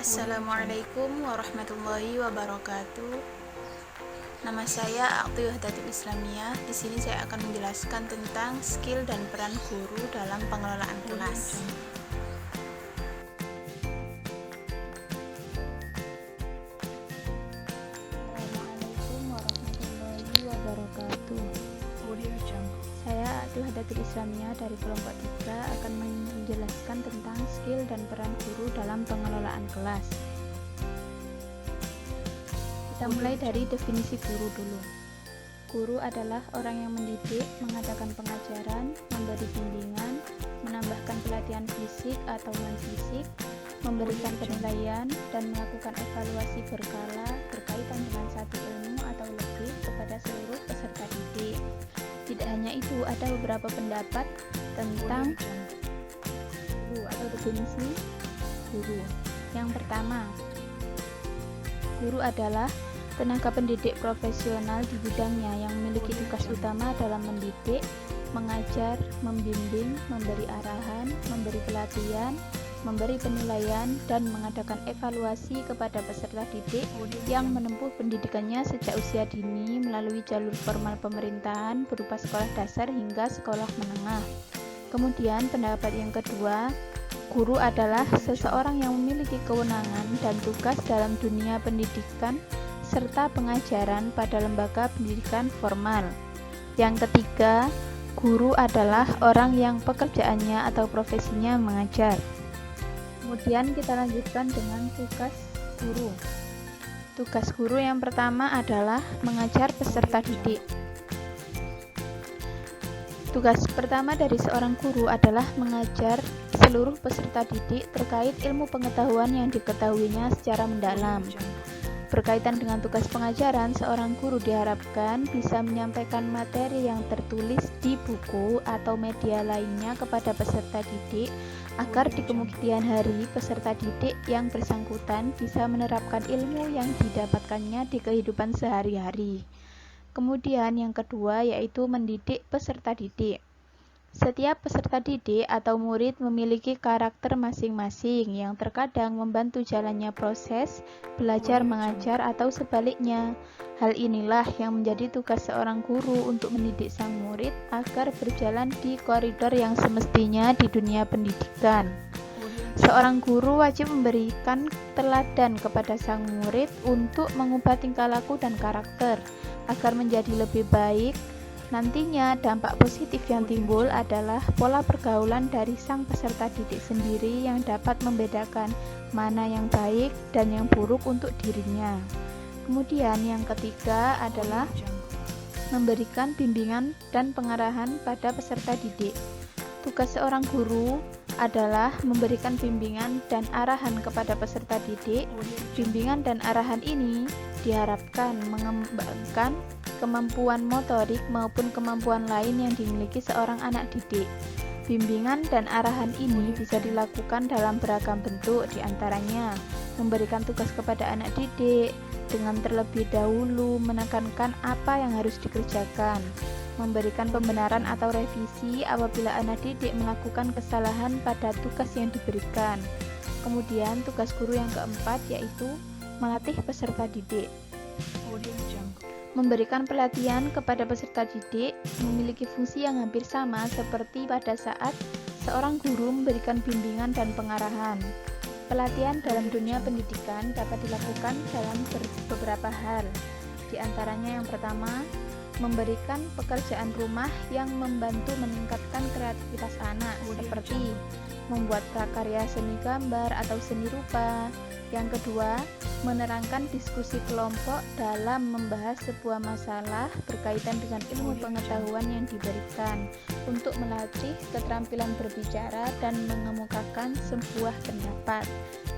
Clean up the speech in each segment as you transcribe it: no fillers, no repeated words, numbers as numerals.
Assalamualaikum warahmatullahi wabarakatuh. Nama saya Akti Wahdatul Islamiyah. Di sini saya akan menjelaskan tentang skill dan peran guru dalam pengelolaan kelas. Assalamualaikum warahmatullahi wabarakatuh. Saya Akti Wahdatul Islamiyah dari kelompok 3 akan menjelaskan tentang skill dan peran guru dalam pengelolaan kelas. Kita mulai dari definisi guru dulu. Guru adalah orang yang mendidik, mengadakan pengajaran, memberi bimbingan, menambahkan pelatihan fisik atau non-fisik, memberikan penilaian, dan melakukan evaluasi berkala berkaitan dengan satu ilmu atau lebih kepada seluruh peserta didik. Tidak hanya itu, ada beberapa pendapat tentang guru atau definisi guru. Yang pertama, guru adalah tenaga pendidik profesional di bidangnya yang memiliki tugas utama dalam mendidik, mengajar, membimbing, memberi arahan, memberi pelatihan, memberi penilaian, dan mengadakan evaluasi kepada peserta didik yang menempuh pendidikannya sejak usia dini melalui jalur formal pemerintahan berupa sekolah dasar hingga sekolah menengah. Kemudian pendapat yang kedua, guru adalah seseorang yang memiliki kewenangan dan tugas dalam dunia pendidikan serta pengajaran pada lembaga pendidikan formal. Yang ketiga, guru adalah orang yang pekerjaannya atau profesinya mengajar. Kemudian kita lanjutkan dengan tugas guru. Tugas guru yang pertama adalah mengajar peserta didik. Tugas pertama dari seorang guru adalah mengajar seluruh peserta didik terkait ilmu pengetahuan yang diketahuinya secara mendalam. Berkaitan dengan tugas pengajaran, seorang guru diharapkan bisa menyampaikan materi yang tertulis di buku atau media lainnya kepada peserta didik agar di kemudian hari peserta didik yang bersangkutan bisa menerapkan ilmu yang didapatkannya di kehidupan sehari-hari. Kemudian yang kedua yaitu mendidik peserta didik. Setiap peserta didik atau murid memiliki karakter masing-masing yang terkadang membantu jalannya proses belajar mengajar atau sebaliknya. Hal inilah yang menjadi tugas seorang guru untuk mendidik sang murid agar berjalan di koridor yang semestinya di dunia pendidikan. Seorang guru wajib memberikan teladan kepada sang murid untuk mengubah tingkah laku dan karakter agar menjadi lebih baik. Nantinya dampak positif yang timbul adalah pola pergaulan dari sang peserta didik sendiri yang dapat membedakan mana yang baik dan yang buruk untuk dirinya. Kemudian yang ketiga adalah memberikan bimbingan dan pengarahan pada peserta didik. Tugas seorang guru adalah memberikan bimbingan dan arahan kepada peserta didik. Bimbingan dan arahan ini diharapkan mengembangkan kemampuan motorik maupun kemampuan lain yang dimiliki seorang anak didik. Bimbingan dan arahan ini bisa dilakukan dalam beragam bentuk, diantaranya memberikan tugas kepada anak didik dengan terlebih dahulu menekankan apa yang harus dikerjakan, memberikan pembenaran atau revisi apabila anak didik melakukan kesalahan pada tugas yang diberikan. Kemudian tugas guru yang keempat yaitu melatih peserta didik. Memberikan pelatihan kepada peserta didik memiliki fungsi yang hampir sama seperti pada saat seorang guru memberikan bimbingan dan pengarahan. Pelatihan dalam dunia pendidikan dapat dilakukan dalam beberapa hal. Di antaranya yang pertama, memberikan pekerjaan rumah yang membantu meningkatkan kreativitas anak seperti membuat prakarya seni gambar atau seni rupa. Yang kedua, menerangkan diskusi kelompok dalam membahas sebuah masalah berkaitan dengan ilmu pengetahuan yang diberikan untuk melatih keterampilan berbicara dan mengemukakan sebuah pendapat.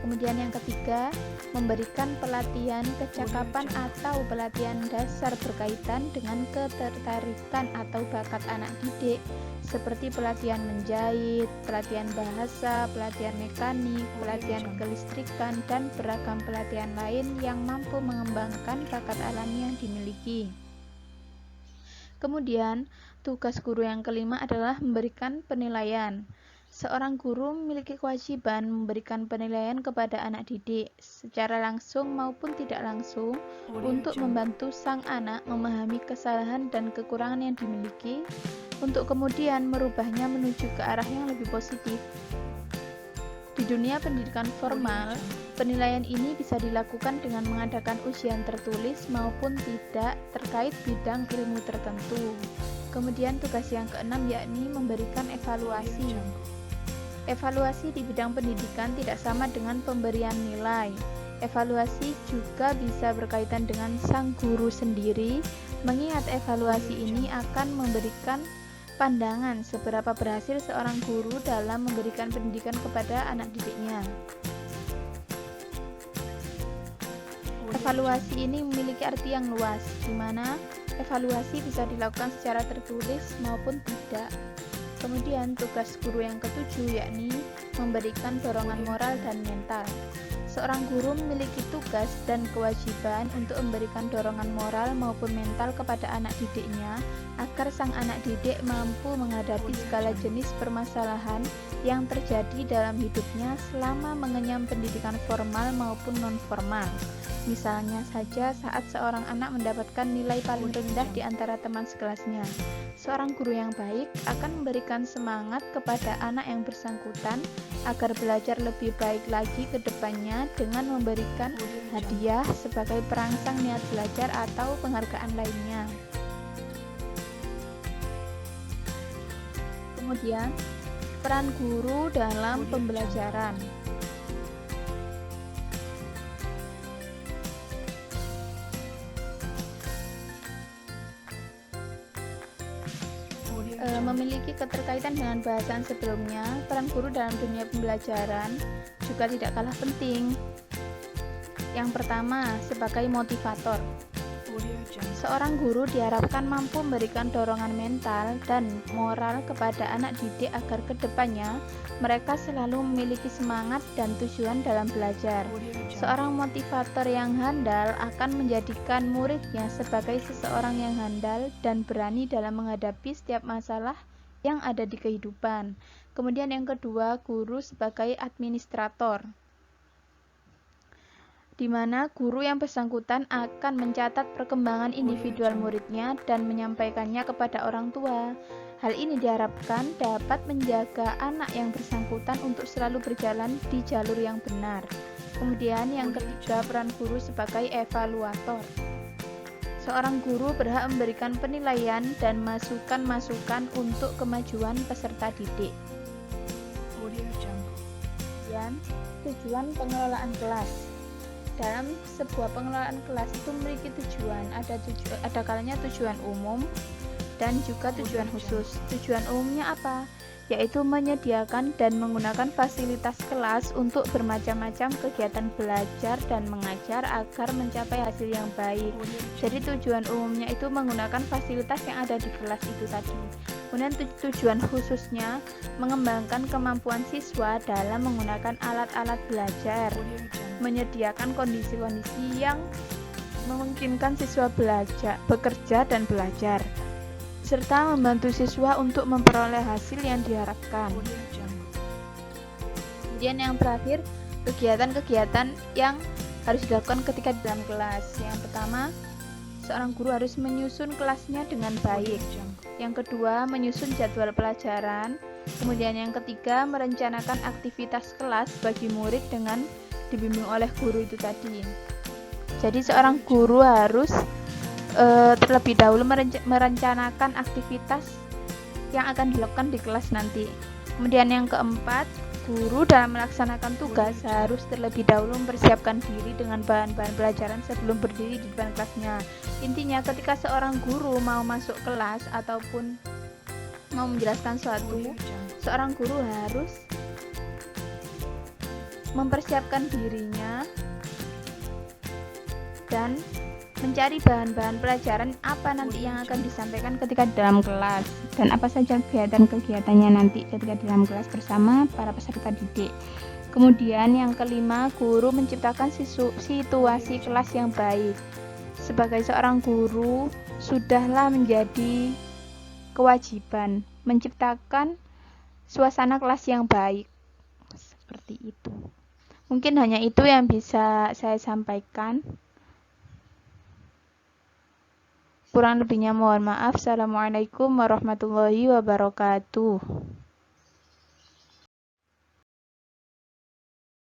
Kemudian yang ketiga, memberikan pelatihan kecakapan atau pelatihan dasar berkaitan dengan ketertarikan atau bakat anak didik seperti pelatihan menjahit, pelatihan bahasa, pelatihan mekanik, pelatihan kelistrikan, dan beragam pelatihan lain yang mampu mengembangkan bakat alami yang dimiliki. Kemudian, tugas guru yang kelima adalah memberikan penilaian. Seorang guru memiliki kewajiban memberikan penilaian kepada anak didik secara langsung maupun tidak langsung untuk membantu sang anak memahami kesalahan dan kekurangan yang dimiliki untuk kemudian merubahnya menuju ke arah yang lebih positif. Di dunia pendidikan formal, penilaian ini bisa dilakukan dengan mengadakan ujian tertulis maupun tidak terkait bidang ilmu tertentu. Kemudian tugas yang keenam yakni memberikan evaluasi. Evaluasi di bidang pendidikan tidak sama dengan pemberian nilai. Evaluasi juga bisa berkaitan dengan sang guru sendiri, mengingat evaluasi ini akan memberikan pandangan seberapa berhasil seorang guru dalam memberikan pendidikan kepada anak didiknya. Evaluasi ini memiliki arti yang luas, di mana evaluasi bisa dilakukan secara tertulis maupun tidak. Kemudian tugas guru yang ketujuh yakni memberikan dorongan moral dan mental. Seorang guru memiliki tugas dan kewajiban untuk memberikan dorongan moral maupun mental kepada anak didiknya agar sang anak didik mampu menghadapi segala jenis permasalahan yang terjadi dalam hidupnya selama mengenyam pendidikan formal maupun non-formal. Misalnya saja saat seorang anak mendapatkan nilai paling rendah di antara teman sekelasnya. Seorang guru yang baik akan memberikan semangat kepada anak yang bersangkutan agar belajar lebih baik lagi ke depannya dengan memberikan hadiah sebagai perangsang niat belajar atau penghargaan lainnya. Kemudian, peran guru dalam pembelajaran. Memiliki keterkaitan dengan bahasan sebelumnya, peran guru dalam dunia pembelajaran juga tidak kalah penting. Yang pertama, sebagai motivator. Seorang guru diharapkan mampu memberikan dorongan mental dan moral kepada anak didik agar kedepannya mereka selalu memiliki semangat dan tujuan dalam belajar. Seorang motivator yang handal akan menjadikan muridnya sebagai seseorang yang handal dan berani dalam menghadapi setiap masalah yang ada di kehidupan. Kemudian yang kedua, guru sebagai administrator, di mana guru yang bersangkutan akan mencatat perkembangan individual muridnya dan menyampaikannya kepada orang tua. Hal ini diharapkan dapat menjaga anak yang bersangkutan untuk selalu berjalan di jalur yang benar. Kemudian yang ketiga, peran guru sebagai evaluator. Seorang guru berhak memberikan penilaian dan masukan-masukan untuk kemajuan peserta didik. Kemudian, tujuan pengelolaan kelas. Dalam sebuah pengelolaan kelas itu memiliki tujuan, ada kalanya tujuan umum dan juga tujuan khusus. Tujuan umumnya apa? Yaitu menyediakan dan menggunakan fasilitas kelas untuk bermacam-macam kegiatan belajar dan mengajar agar mencapai hasil yang baik. Jadi tujuan umumnya itu menggunakan fasilitas yang ada di kelas itu tadi. Kemudian tujuan khususnya mengembangkan kemampuan siswa dalam menggunakan alat-alat belajar, menyediakan kondisi-kondisi yang memungkinkan siswa bekerja dan belajar, serta membantu siswa untuk memperoleh hasil yang diharapkan. Kemudian yang terakhir, kegiatan-kegiatan yang harus dilakukan ketika di dalam kelas. Yang pertama, seorang guru harus menyusun kelasnya dengan baik. Yang kedua, menyusun jadwal pelajaran. Kemudian yang ketiga, merencanakan aktivitas kelas bagi murid dengan dibimbing oleh guru itu tadi. Jadi seorang guru harus terlebih dahulu merencanakan aktivitas yang akan dilakukan di kelas nanti. Kemudian yang keempat, guru dalam melaksanakan tugas harus terlebih dahulu mempersiapkan diri dengan bahan-bahan pelajaran sebelum berdiri di depan kelasnya. Intinya ketika seorang guru mau masuk kelas ataupun mau menjelaskan sesuatu, seorang guru harus mempersiapkan dirinya dan mencari bahan-bahan pelajaran apa nanti yang akan disampaikan ketika dalam kelas dan apa saja kegiatan-kegiatannya nanti ketika dalam kelas bersama para peserta didik. Kemudian yang kelima, guru menciptakan situasi kelas yang baik. Sebagai seorang guru, sudahlah menjadi kewajiban menciptakan suasana kelas yang baik. Seperti itu. Mungkin hanya itu yang bisa saya sampaikan. Kurang lebihnya mohon maaf. Assalamualaikum warahmatullahi wabarakatuh.